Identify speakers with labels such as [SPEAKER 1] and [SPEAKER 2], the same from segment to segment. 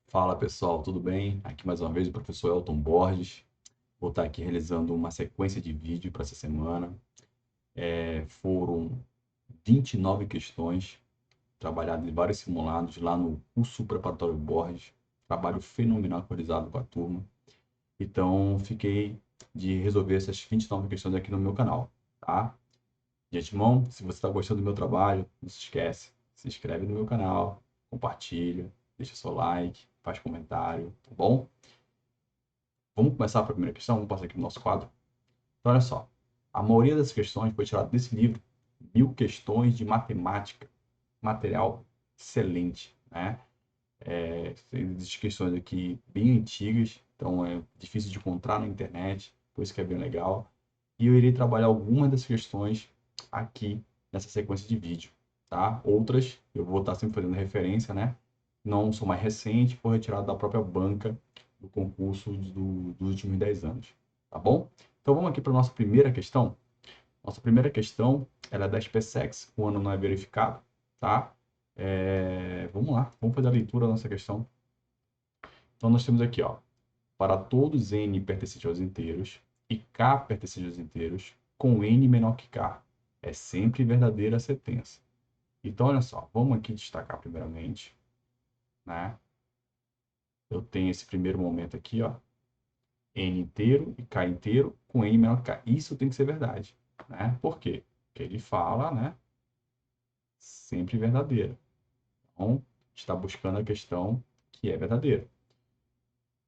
[SPEAKER 1] Fala pessoal, tudo bem? Aqui mais uma vez o professor Elton Borges. Vou estar aqui realizando uma sequência de vídeo para essa semana. Foram 29 questões trabalhadas em vários simulados lá no curso preparatório Borges. Trabalho fenomenal realizado com a turma. Então, fiquei de resolver essas 29 questões aqui no meu canal, tá? De antemão, se você está gostando do meu trabalho, não se esquece, se inscreve no meu canal, compartilha, deixa seu like, faz comentário, tá bom? Vamos começar a primeira questão? Vamos passar aqui no nosso quadro. Então, olha só. A maioria das questões foi tirada desse livro, 1000 questões de matemática. Material excelente, né? Existem questões aqui bem antigas, então é difícil de encontrar na internet, por isso que é bem legal. E eu irei trabalhar algumas dessas questões aqui nessa sequência de vídeo, tá? Outras eu vou estar sempre fazendo referência, né? Não sou mais recente, foi retirado da própria banca do concurso dos últimos 10 anos, tá bom? Então vamos aqui para a nossa primeira questão. Nossa primeira questão, ela é da SpaceX, o ano não é verificado, tá? Vamos lá, vamos fazer a leitura da nossa questão. Então nós temos aqui, ó, para todos n pertencente aos inteiros e k pertencente aos inteiros, com n menor que k, é sempre verdadeira a sentença. Então, olha só, vamos aqui destacar primeiramente, né? Eu tenho esse primeiro momento aqui, ó, n inteiro e k inteiro com n menor que k. Isso tem que ser verdade, né? Por quê? Porque ele fala, né? Sempre verdadeira. Então, está buscando a questão que é verdadeira.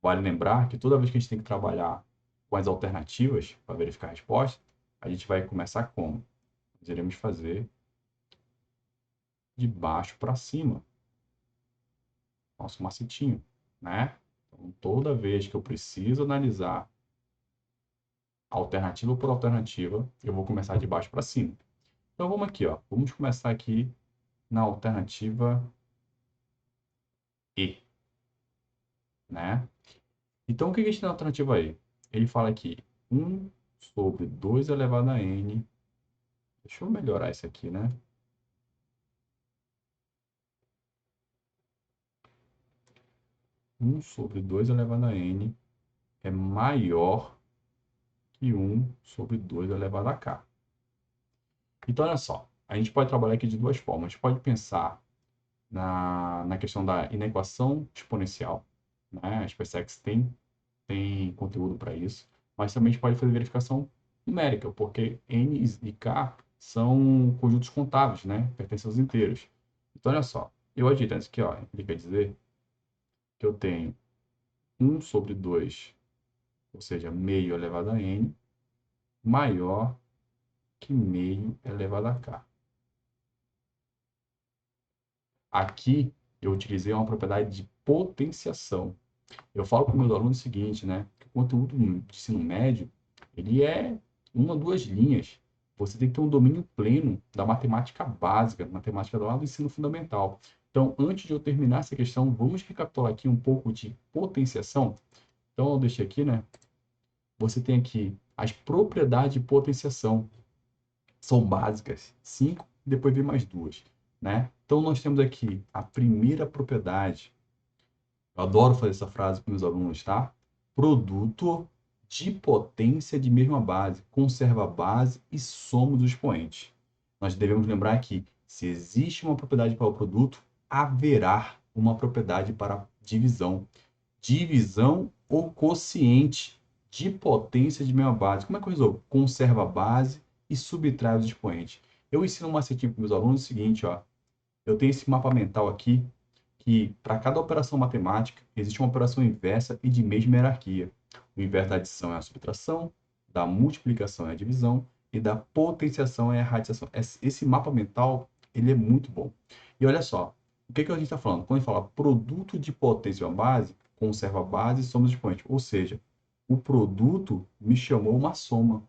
[SPEAKER 1] Vale lembrar que toda vez que a gente tem que trabalhar com as alternativas para verificar a resposta, a gente vai começar como? Nós iremos fazer de baixo para cima, nosso macetinho, né? Então, toda vez que eu preciso analisar alternativa por alternativa, eu vou começar de baixo para cima. Então, vamos aqui, ó. Vamos começar aqui na alternativa E, né? Então, o que a gente tem na alternativa E? Ele fala aqui 1 sobre 2 elevado a n. Deixa eu melhorar isso aqui, né? 1 sobre 2 elevado a n é maior que 1 sobre 2 elevado a k. Então, olha só. A gente pode trabalhar aqui de duas formas. A gente pode pensar na questão da inequação exponencial, né? A SpaceX tem conteúdo para isso, mas também a gente pode fazer verificação numérica, porque n e k são conjuntos contáveis, né? Pertencem aos inteiros. Então, olha só, eu ajeitando isso aqui, ó, ele quer dizer que eu tenho 1 sobre 2, ou seja, meio elevado a n, maior que meio elevado a k. Aqui, eu utilizei uma propriedade de potenciação. Eu falo para os meus alunos o seguinte, né? Que o conteúdo de ensino médio, ele é uma, duas linhas. Você tem que ter um domínio pleno da matemática básica, matemática lá do ensino fundamental. Então, antes de eu terminar essa questão, vamos recapitular aqui um pouco de potenciação. Então, eu deixei aqui, né? Você tem aqui as propriedades de potenciação. São básicas, 5, depois vem mais duas, né? Então, nós temos aqui a primeira propriedade. Eu adoro fazer essa frase com meus alunos, tá? Produto de potência de mesma base, conserva a base e soma os expoentes. Nós devemos lembrar que, se existe uma propriedade para o produto, haverá uma propriedade para divisão. Divisão ou quociente de potência de mesma base. Como é que eu resolvo? Conserva a base e subtrai os expoentes. Eu ensino um macetinho para meus alunos o seguinte, ó. Eu tenho esse mapa mental aqui, que para cada operação matemática existe uma operação inversa e de mesma hierarquia. O inverso da adição é a subtração, da multiplicação é a divisão e da potenciação é a radiação. Esse mapa mental, ele é muito bom. E olha só, o que a gente está falando? Quando a gente fala produto de potência uma base, conserva a base e soma os expoentes. Ou seja, o produto me chamou uma soma.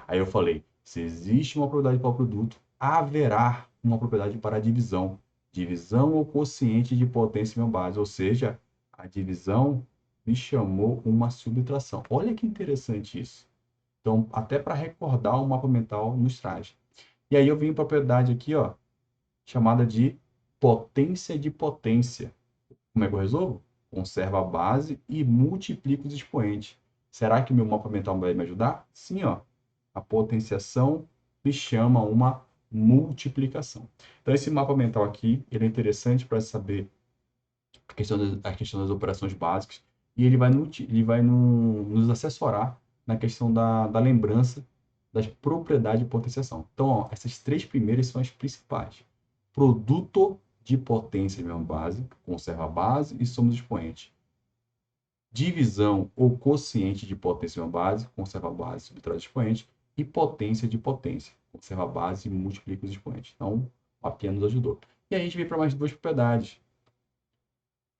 [SPEAKER 1] Aí eu falei, se existe uma propriedade para o produto, haverá uma propriedade para a divisão. Divisão ou quociente de potência em base, ou seja, a divisão me chamou uma subtração. Olha que interessante isso. Então, até para recordar o mapa mental nos traz. E aí eu venho para a propriedade aqui, ó, chamada de potência de potência. Como é que eu resolvo? conservo a base e multiplico os expoentes. Será que meu mapa mental vai me ajudar? Sim, ó. A potenciação me chama uma multiplicação. Então, esse mapa mental aqui, ele é interessante para saber a questão das operações básicas e ele vai nos assessorar na questão da lembrança das propriedades de potenciação. Então, ó, essas três primeiras são as principais. Produto de potência de mesma base, conserva a base e somos expoentes. Divisão ou quociente de potência de uma base, conserva a base, subtrai o expoente. E potência de potência, conserva a base e multiplica os expoentes. Então, a Pia nos ajudou. E aí a gente vem para mais duas propriedades.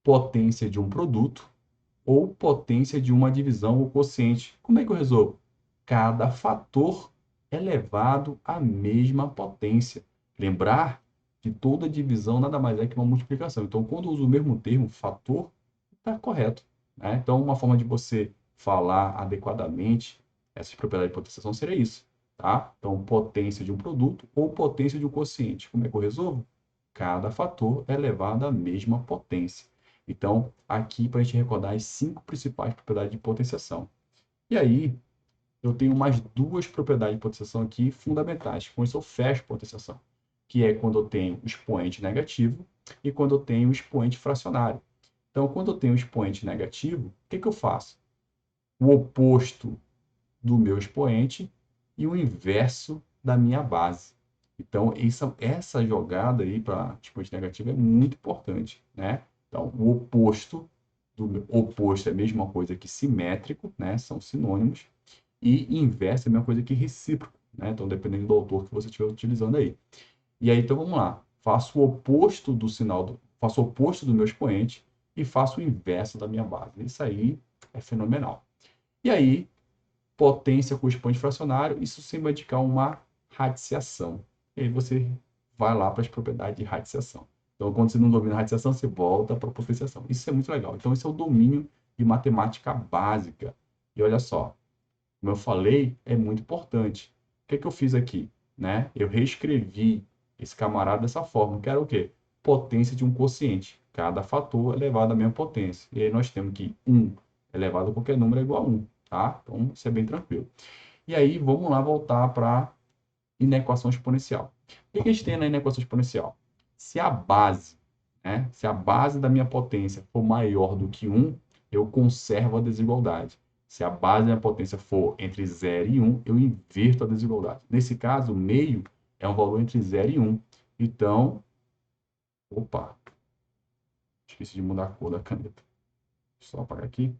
[SPEAKER 1] Potência de um produto ou potência de uma divisão ou quociente. Como é que eu resolvo? Cada fator elevado à mesma potência. Lembrar que toda divisão nada mais é que uma multiplicação. Então, quando eu uso o mesmo termo, fator, está correto, né? Então, uma forma de você falar adequadamente essas propriedades de potenciação seria isso, tá? Então, potência de um produto ou potência de um quociente. Como é que eu resolvo? Cada fator é elevado à mesma potência. Então, aqui para a gente recordar as 5 principais propriedades de potenciação. E aí, eu tenho mais duas propriedades de potenciação aqui fundamentais. Com isso, eu fecho potenciação, que é quando eu tenho o expoente negativo e quando eu tenho o expoente fracionário. Então, quando eu tenho o expoente negativo, o que eu faço? O oposto do meu expoente e o inverso da minha base. Então, essa jogada aí para expoente negativo é muito importante, né? Então, o oposto do oposto é a mesma coisa que simétrico, né? São sinônimos. E inverso é a mesma coisa que recíproco, né? Então, dependendo do autor que você estiver utilizando aí. E aí, então, vamos lá. Faço o oposto do faço o oposto do meu expoente e faço o inverso da minha base. Isso aí é fenomenal. E aí, potência com expoente fracionário, isso sim vai indicar uma radiciação. E aí você vai lá para as propriedades de radiciação. Então, quando você não domina a radiciação, você volta para a potenciação. Isso é muito legal. Então, esse é o domínio de matemática básica. E olha só, como eu falei, é muito importante. O que é que eu fiz aqui? Né? Eu reescrevi esse camarada dessa forma, que era o quê? Potência de um quociente. Cada fator é elevado à mesma potência. E aí nós temos que 1 elevado a qualquer número é igual a 1. Tá? Então, isso é bem tranquilo. E aí, vamos lá voltar para a inequação exponencial. O que a gente tem na inequação exponencial? Se a base, né, se a base da minha potência for maior do que 1, eu conservo a desigualdade. Se a base da minha potência for entre 0 e 1, eu inverto a desigualdade. Nesse caso, o meio é um valor entre 0 e 1. Então, opa, esqueci de mudar a cor da caneta. Só apagar aqui.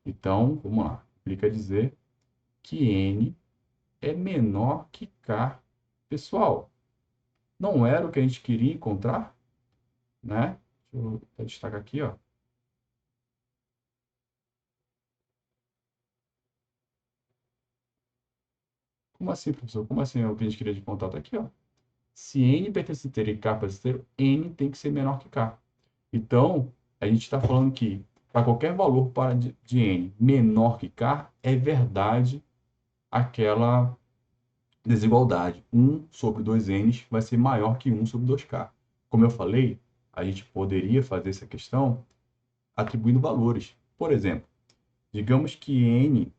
[SPEAKER 1] Então, vamos lá. Implica dizer que N é menor que K. Pessoal, não era o que a gente queria encontrar, né? Deixa eu até destacar aqui, ó. Como assim, professor? Como assim é o que a gente queria encontrar? Tá aqui, ó. Se N pertence a inteiro e K pertence a inteiro, N tem que ser menor que K. Então, a gente está falando que para qualquer valor de N menor que K, é verdade aquela desigualdade. 1 sobre 2N vai ser maior que 1 sobre 2K. Como eu falei, a gente poderia fazer essa questão atribuindo valores. Por exemplo, digamos que N,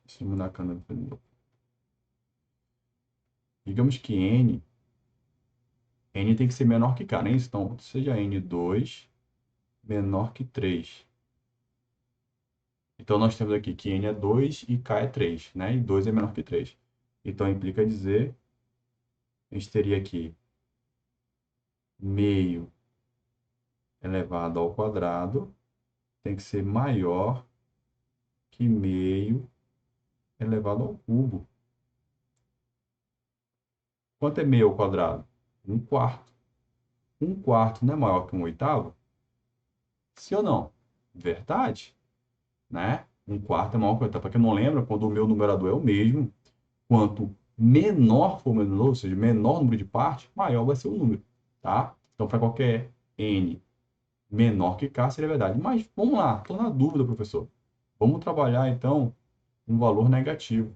[SPEAKER 1] deixa eu mudar a câmera, digamos que N tem que ser menor que K, né? Então, seja N2 menor que 3. Então, nós temos aqui que N é 2 e K é 3, né? E 2 é menor que 3. Então, implica dizer, a gente teria aqui meio elevado ao quadrado tem que ser maior que meio elevado ao cubo. Quanto é meio ao quadrado? 1/4. 1/4 não é maior que 1/8? Sim ou não? Verdade, né? 1/4 é maior que 1/8. Para quem não lembra, quando o meu numerador é o mesmo, quanto menor for o meu número, ou seja, menor número de partes, maior vai ser o número, tá? Então, para qualquer n menor que k, seria verdade. Mas, vamos lá, estou na dúvida, professor. Vamos trabalhar, então, um valor negativo.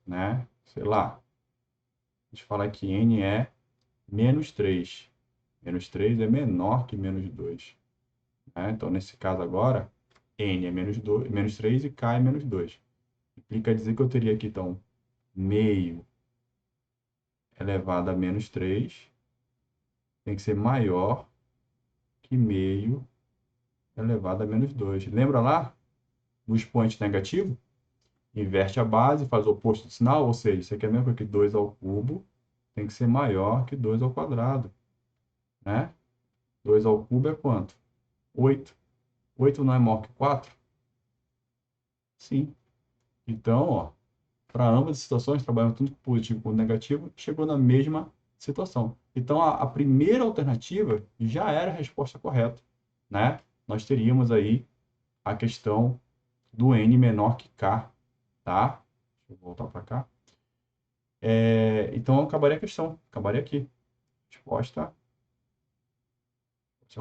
[SPEAKER 1] né? Sei lá, a gente fala que n é menos 3. Menos 3 é menor que menos 2, né? Então, nesse caso agora, n é menos 2, menos 3 e k é menos 2. Implica dizer que eu teria aqui, então, meio elevado a menos 3 tem que ser maior que meio elevado a menos 2. Lembra lá do expoente negativo? Inverte a base, faz o oposto do sinal, ou seja, isso aqui é a mesma coisa que 2 ao cubo, tem que ser maior que 2 ao quadrado, né? 2 ao cubo é quanto? 8. 8 não é maior que 4? Sim. Então, ó, para ambas as situações, trabalhando tanto com positivo quanto negativo, chegou na mesma situação. Então, a primeira alternativa já era a resposta correta, né? Nós teríamos aí a questão do n menor que k, tá? Deixa eu voltar para cá. Então, acabaria a questão, acabaria aqui. Resposta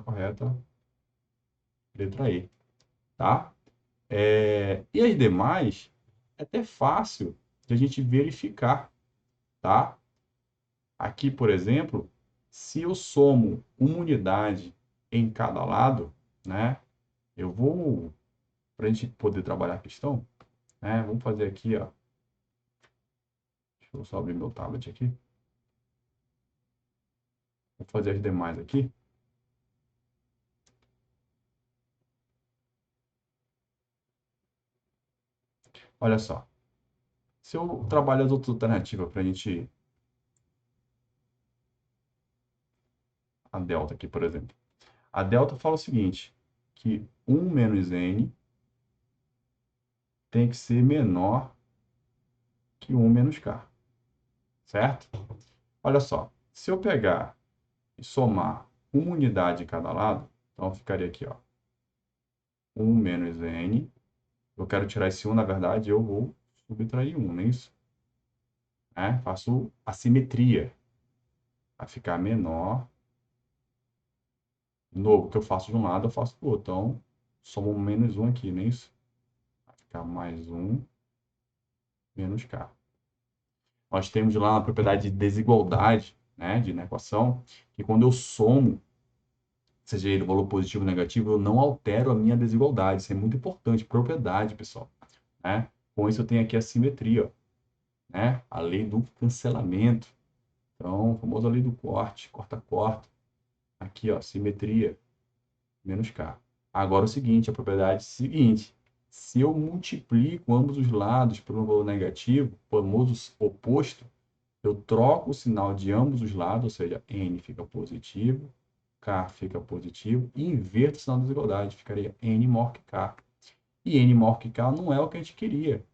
[SPEAKER 1] correta, letra E, tá? E as demais, é até fácil de a gente verificar, tá? Aqui, por exemplo, se eu somo uma unidade em cada lado, né? Eu vou, para a gente poder trabalhar a questão, né? Vamos fazer aqui, ó. Deixa eu só abrir meu tablet aqui. Vou fazer as demais aqui. Olha só. Se eu trabalho as outras alternativas para a gente... A delta aqui, por exemplo. A delta fala o seguinte, que 1 menos n tem que ser menor que 1 menos k, certo? Olha só, se eu pegar e somar uma unidade em cada lado, então ficaria aqui, ó, 1 menos n. Eu quero tirar esse 1, na verdade, eu vou subtrair 1, não é isso? Faço a simetria, vai ficar menor. De novo, o que eu faço de um lado, eu faço do outro. Então, somo menos 1 aqui, não é isso? Vai ficar mais 1 menos k. Nós temos lá na propriedade de desigualdade, né, na equação, que quando eu somo, seja ele valor positivo ou negativo, eu não altero a minha desigualdade. Isso é muito importante, propriedade, pessoal, né? Com isso eu tenho aqui a simetria, ó, né? A lei do cancelamento. Então, a famosa lei do corte, corta-corta. Aqui, ó, simetria, menos k. Agora o seguinte, a propriedade seguinte, se eu multiplico ambos os lados por um valor negativo, o famoso oposto, eu troco o sinal de ambos os lados, ou seja, n fica positivo, k fica positivo, e inverto o sinal da desigualdade, ficaria n maior que k. E n maior que k não é o que a gente queria.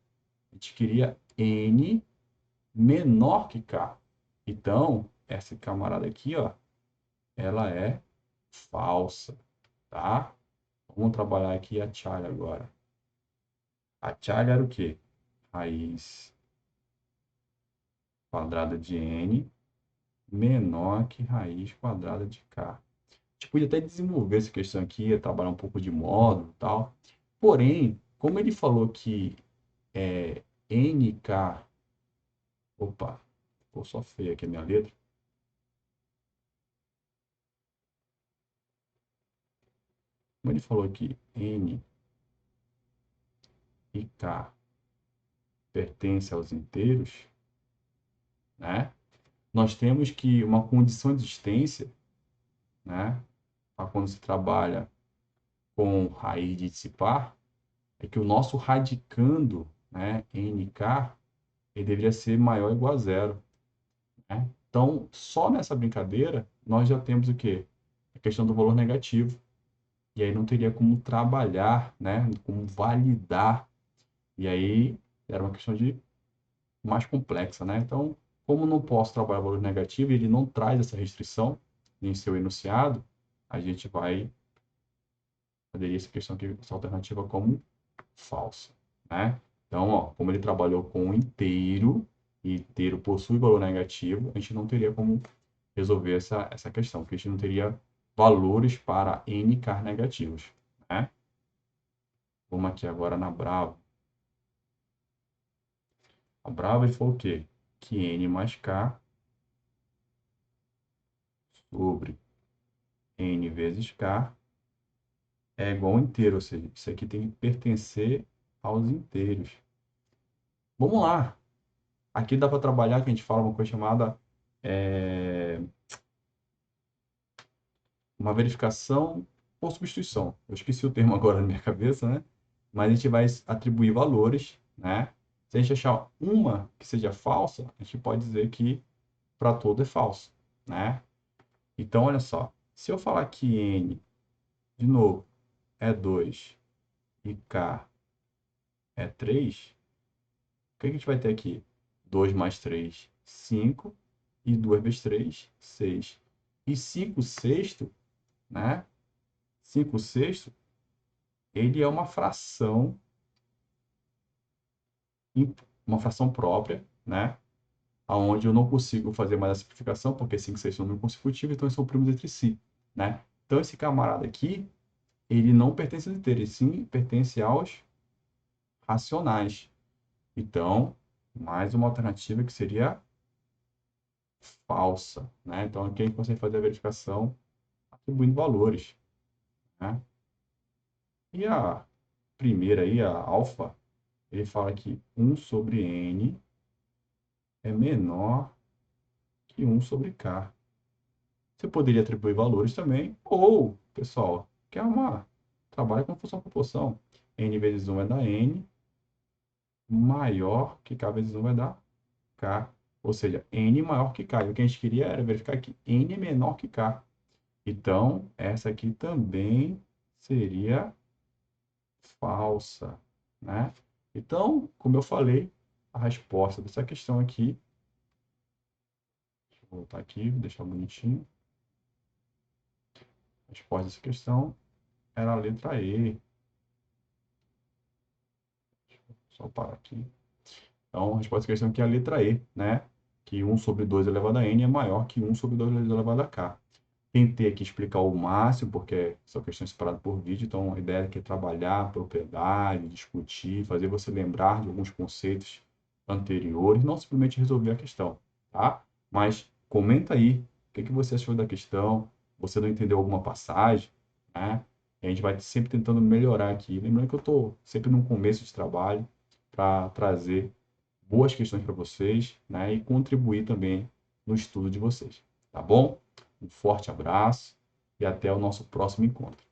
[SPEAKER 1] A gente queria n menor que k. Então, essa camarada aqui, ó, ela é falsa, tá? Vamos trabalhar aqui a Charlie agora. A Charlie era o quê? Raiz quadrada de n menor que raiz quadrada de k. A gente podia até desenvolver essa questão aqui, trabalhar um pouco de módulo e tal. Porém, como ele falou que nk... Opa, ficou só feia aqui a minha letra. Como ele falou que n e k pertencem aos inteiros, né? Nós temos que uma condição de existência, né? Para quando se trabalha com raiz de dissipar, é que o nosso radicando, né, nk, ele deveria ser maior ou igual a zero, né? Então, só nessa brincadeira, nós já temos o quê? A questão do valor negativo. E aí não teria como trabalhar, né, como validar. E aí era uma questão de mais complexa, né? Então, como não posso trabalhar valor negativo e ele não traz essa restrição em seu enunciado, a gente vai aderir essa questão aqui, essa alternativa como falsa, né? Então, ó, como ele trabalhou com inteiro, e inteiro possui valor negativo, a gente não teria como resolver essa questão, porque a gente não teria valores para n k negativos, né? Vamos aqui agora na Bravo. A brava ele falou o quê? Que N mais K sobre N vezes K é igual ao inteiro, ou seja, isso aqui tem que pertencer aos inteiros. Vamos lá. Aqui dá para trabalhar, que a gente fala uma coisa chamada uma verificação por substituição. Eu esqueci o termo agora na minha cabeça, né? Mas a gente vai atribuir valores, né? Se a gente achar uma que seja falsa, a gente pode dizer que para todo é falso, né? Então, olha só. Se eu falar que n, de novo, é 2 e k é 3, o que a gente vai ter aqui? 2 mais 3, 5. E 2 vezes 3, 6. E 5 sexto, né? 5 sexto, ele é uma fração própria, né? Onde eu não consigo fazer mais a simplificação, porque 5 sextos é um número consecutivo, então eles são primos entre si, né? Então, esse camarada aqui, ele não pertence aos inteiros, ele sim pertence aos racionais. Então, mais uma alternativa que seria falsa, né? Então, aqui a gente consegue fazer a verificação atribuindo valores, né? E a primeira aí, a alfa, ele fala que 1 sobre n é menor que 1 sobre k. Você poderia atribuir valores também, ou, pessoal, que é uma trabalha com função proporção. N vezes 1 vai dar n, maior que k vezes 1 vai dar k. Ou seja, n maior que k. E o que a gente queria era verificar que n é menor que k. Então, essa aqui também seria falsa, né? Então, como eu falei, a resposta dessa questão aqui, deixa eu voltar aqui, deixar bonitinho. A resposta dessa questão era a letra E. Só parar aqui. Então, a resposta à questão aqui é a letra E, né? Que 1 sobre 2 elevado a n é maior que 1 sobre 2 elevado a k. Tentei aqui explicar o máximo, porque são questões separadas por vídeo, então a ideia aqui é trabalhar a propriedade, discutir, fazer você lembrar de alguns conceitos anteriores, não simplesmente resolver a questão, tá? Mas comenta aí o que você achou da questão, você não entendeu alguma passagem, né? A gente vai sempre tentando melhorar aqui. Lembrando que eu estou sempre no começo de trabalho para trazer boas questões para vocês, né? E contribuir também no estudo de vocês, tá bom? Um forte abraço e até o nosso próximo encontro.